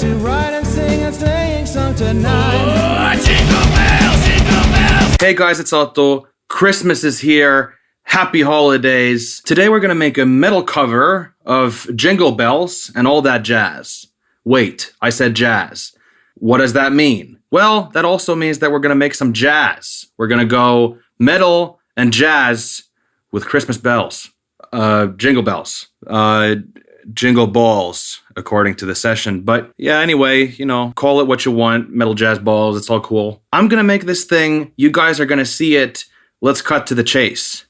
to ride and sing a sleighing song tonight. Jingle bells, jingle bells. Hey guys, it's Otto. Christmas is here. Happy holidays. Today we're gonna make a metal cover of Jingle Bells and all that jazz. Wait, I said jazz. What does that mean? Well, that also means that we're gonna make some jazz. We're gonna go metal and jazz with Christmas bells. Jingle bells. Jingle balls, according to the session. But yeah, anyway, you know, call it what you want. Metal jazz balls, it's all cool. I'm gonna make this thing. You guys are gonna see it. Let's cut to the chase.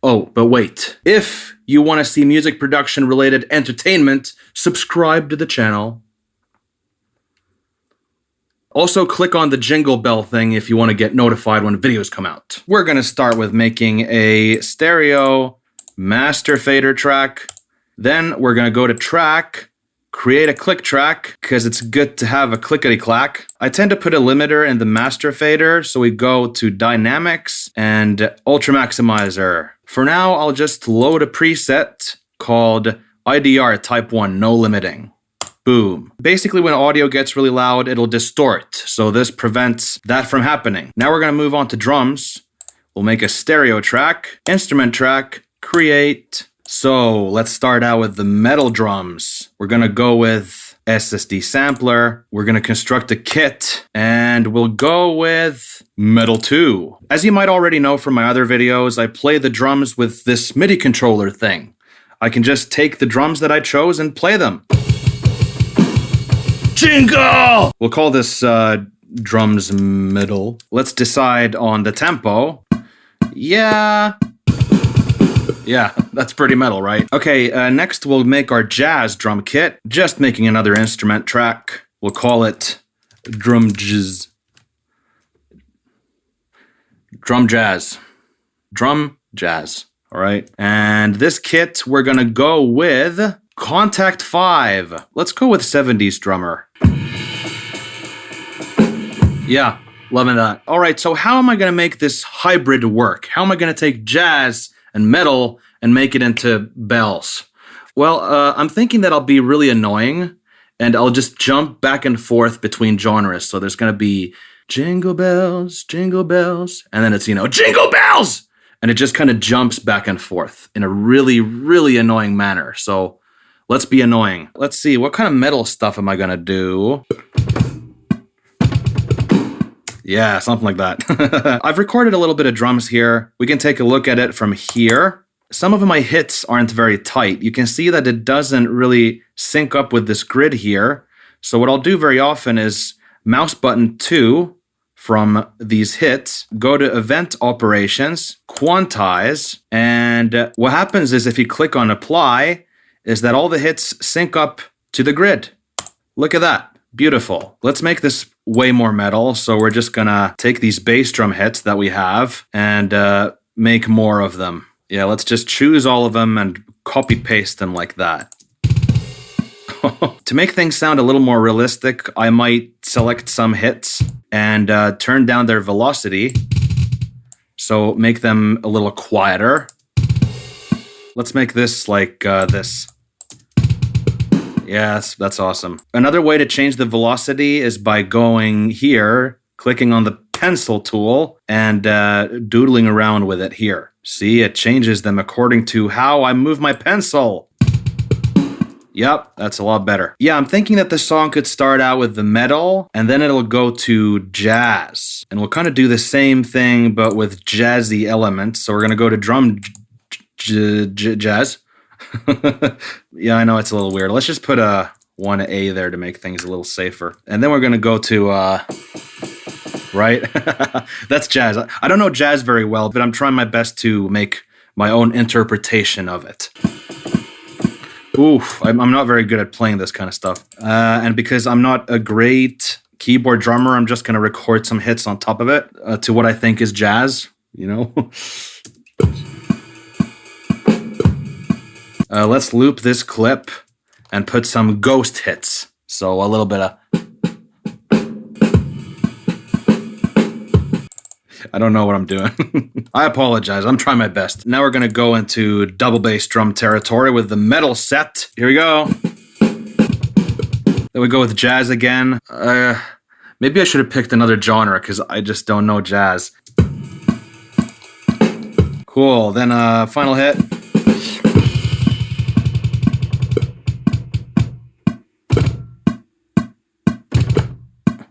Oh, but wait. If you want to see music production related entertainment, subscribe to the channel. Also, click on the jingle bell thing if you want to get notified when videos come out. We're gonna start with making a stereo master fader track. Then we're gonna go to track, create a click track, because it's good to have a clickety-clack. I tend to put a limiter in the master fader, so we go to dynamics and ultra maximizer. For now, I'll just load a preset called IDR type 1, no limiting. Boom. Basically, when audio gets really loud, it'll distort, so this prevents that from happening. Now we're gonna move on to drums. We'll make a stereo track, instrument track, create. So let's start out with the metal drums. We're gonna go with SSD sampler. We're gonna construct a kit and we'll go with Metal 2. As you might already know from my other videos, I play the drums with this MIDI controller thing. I can just take the drums that I chose and play them. Jingle! We'll call this drums middle. Let's decide on the tempo. Yeah, that's pretty metal, right? Okay, next we'll make our jazz drum kit. Just making another instrument track. We'll call it drum jazz. Drum jazz. Drum jazz, all right? And this kit, we're gonna go with Contact 5. Let's go with 70s drummer. Yeah, loving that. All right, so how am I gonna make this hybrid work? How am I gonna take jazz and metal and make it into bells? Well, I'm thinking that I'll be really annoying and I'll just jump back and forth between genres. So there's gonna be jingle bells, and then it's, you know, jingle bells! And it just kind of jumps back and forth in a really, really annoying manner. So let's be annoying. Let's see, what kind of metal stuff am I gonna do? Yeah, something like that. I've recorded a little bit of drums here. We can take a look at it from here. Some of my hits aren't very tight. You can see that it doesn't really sync up with this grid here. So what I'll do very often is mouse button 2 from these hits, go to event operations, quantize, and what happens is if you click on apply, is that all the hits sync up to the grid. Look at that. Beautiful. Let's make this way more metal. So we're just gonna take these bass drum hits that we have and make more of them. Yeah, let's just choose all of them and copy paste them like that. To make things sound a little more realistic, I might select some hits and turn down their velocity. So make them a little quieter. Let's make this like this. Yes, that's awesome. Another way to change the velocity is by going here, clicking on the pencil tool, and doodling around with it here. See, it changes them according to how I move my pencil. Yep, that's a lot better. Yeah, I'm thinking that the song could start out with the metal, and then it'll go to jazz. And we'll kind of do the same thing, but with jazzy elements. So we're going to go to drum jazz. Yeah, I know it's a little weird. Let's just put a 1A there to make things a little safer. And then we're going to go to, right? That's jazz. I don't know jazz very well, but I'm trying my best to make my own interpretation of it. Oof, I'm not very good at playing this kind of stuff. And because I'm not a great keyboard drummer, I'm just going to record some hits on top of it to what I think is jazz, you know? Let's loop this clip and put some ghost hits. So a little bit of... I don't know what I'm doing. I apologize. I'm trying my best. Now we're going to go into double bass drum territory with the metal set. Here we go. Then we go with jazz again. Maybe I should have picked another genre because I just don't know jazz. Cool. Then final hit.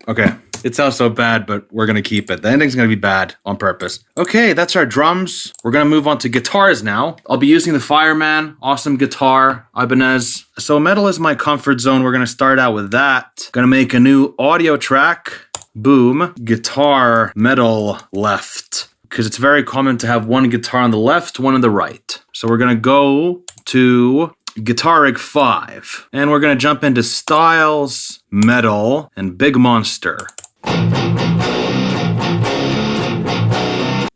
Okay. It sounds so bad, but we're going to keep it. The ending's going to be bad on purpose. Okay, that's our drums. We're going to move on to guitars now. I'll be using the Fireman. Awesome guitar, Ibanez. So metal is my comfort zone. We're going to start out with that. Going to make a new audio track. Boom. Guitar, metal, left. Because it's very common to have one guitar on the left, one on the right. So we're going to go to Guitar Rig 5. And we're going to jump into Styles, Metal, and Big Monster.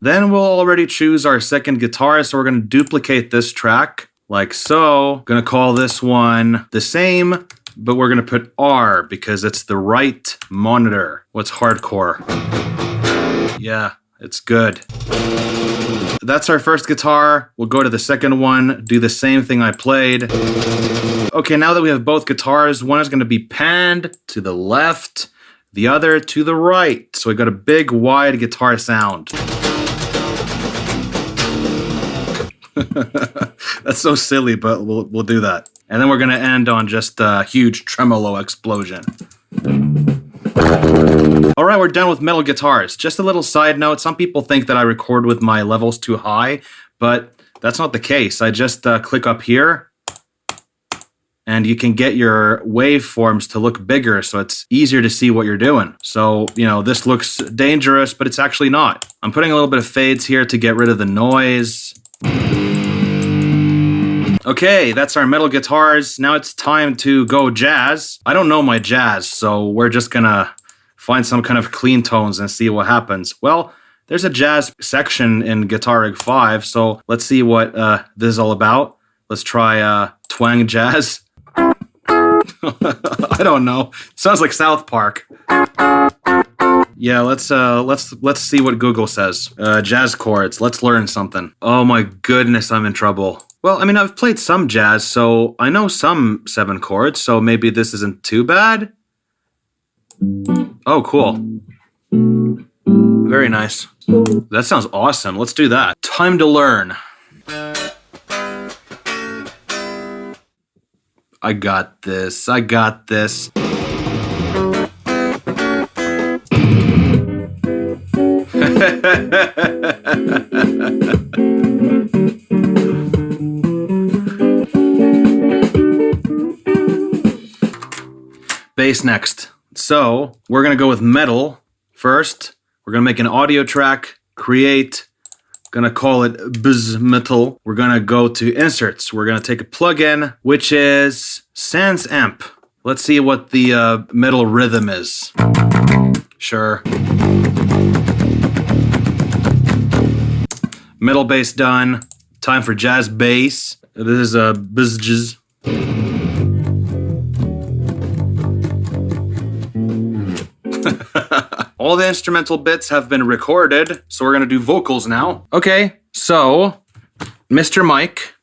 Then we'll already choose our second guitar, so we're going to duplicate this track like so. Going to call this one the same, but we're going to put R because it's the right monitor. What's hardcore? Yeah, it's good. That's our first guitar. We'll go to the second one, do the same thing I played. Okay, now that we have both guitars, one is going to be panned to the left, the other to the right. So we got a big, wide guitar sound. That's so silly, but we'll do that. And then we're going to end on just a huge tremolo explosion. All right, we're done with metal guitars. Just a little side note. Some people think that I record with my levels too high, but that's not the case. I just click up here and you can get your waveforms to look bigger, so it's easier to see what you're doing. So, you know, this looks dangerous, but it's actually not. I'm putting a little bit of fades here to get rid of the noise. Okay, that's our metal guitars. Now it's time to go jazz. I don't know my jazz, so we're just gonna find some kind of clean tones and see what happens. Well, there's a jazz section in Guitar Rig 5, so let's see what this is all about. Let's try twang jazz. I don't know. Sounds like South Park. Yeah, let's see what Google says. Jazz chords. Let's learn something. Oh my goodness, I'm in trouble. Well, I mean, I've played some jazz, so I know some 7 chords, so maybe this isn't too bad. Oh, cool. Very nice. That sounds awesome. Let's do that. Time to learn. I got this. I got this. Bass next. So we're going to go with metal first. We're going to make an audio track, create. Going to call it Buzz Metal. We're going to go to inserts. We're going to take a plugin, which is Sans Amp. Let's see what the metal rhythm is. Sure. Metal bass done. Time for jazz bass. This is a buzz. All the instrumental bits have been recorded, so we're going to do vocals now. Okay, so Mr. Mike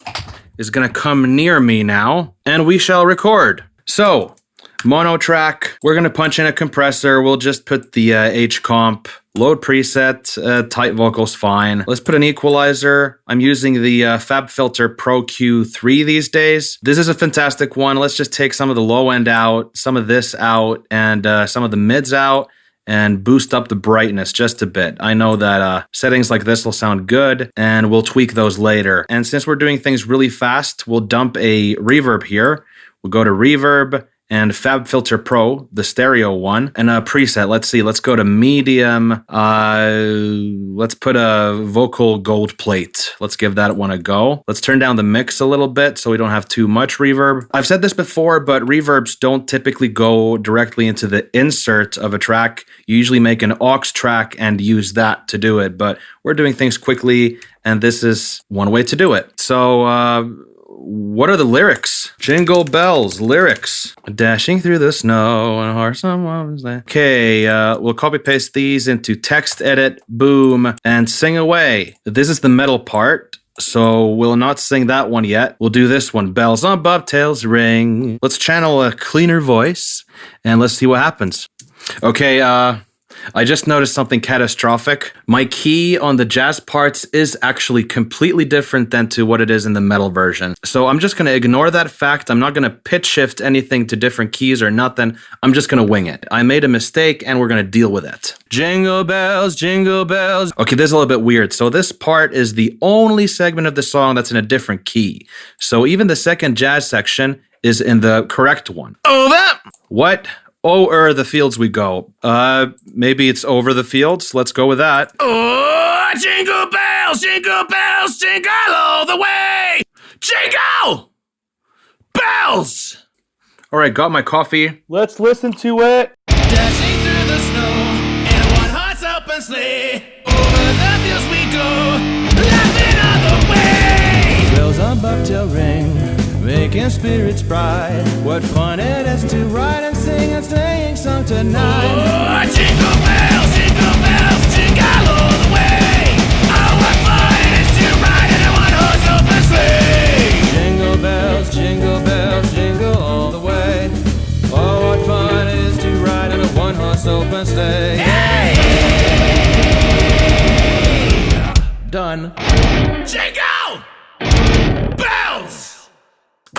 is going to come near me now, and we shall record. So, mono track, we're going to punch in a compressor. We'll just put the H comp, load preset, tight vocals fine. Let's put an equalizer. I'm using the FabFilter Pro Q3 these days. This is a fantastic one. Let's just take some of the low end out, some of this out, and some of the mids out, and boost up the brightness just a bit. I know that settings like this will sound good, and we'll tweak those later. And since we're doing things really fast, we'll dump a reverb here. We'll go to reverb and FabFilter Pro, the stereo one, and a preset. Let's see, let's go to medium. Let's put a vocal gold plate. Let's give that one a go. Let's turn down the mix a little bit so we don't have too much reverb. I've said this before, but reverbs don't typically go directly into the insert of a track. You usually make an aux track and use that to do it, but we're doing things quickly, and this is one way to do it. So, what are the lyrics? Jingle Bells, lyrics. Dashing through the snow and heart someone was there. Okay, we'll copy paste these into text edit, boom, and sing away. This is the metal part. So we'll not sing that one yet. We'll do this one. Bells on bobtails ring. Let's channel a cleaner voice and let's see what happens. Okay, I just noticed something catastrophic. My key on the jazz parts is actually completely different than to what it is in the metal version. So I'm just going to ignore that fact. I'm not going to pitch shift anything to different keys or nothing. I'm just going to wing it. I made a mistake and we're going to deal with it. Jingle bells, jingle bells. Okay, this is a little bit weird. So this part is the only segment of the song that's in a different key. So even the second jazz section is in the correct one. Oh, that! What? O'er the fields we go. Maybe it's over the fields. Let's go with that. Oh, jingle bells, jingle all the way. Jingle bells. All right, got my coffee. Let's listen to it. Dashing through the snow in a one-horse open sleigh. Over the fields we go, laughing all the way. Bells on bobtail ring, making spirits bright. What fun it is to ride and sing a sleighing song tonight. Oh, jingle bells, jingle all the way. Oh, what fun it is to ride in a one-horse open sleigh. Jingle bells, jingle all the way. Oh, what fun it is to ride in a one-horse open sleigh. Hey! Done. Jingle bells.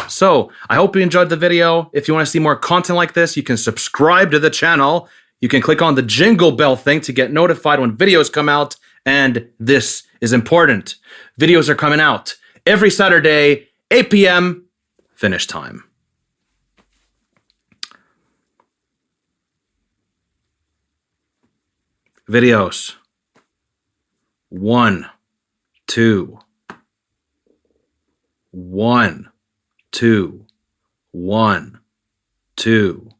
So, I hope you enjoyed the video. If you want to see more content like this, you can subscribe to the channel. You can click on the jingle bell thing to get notified when videos come out. And this is important. Videos are coming out every Saturday, 8 p.m. finish time. Videos. 1, 2. 1, 2, 1, 2.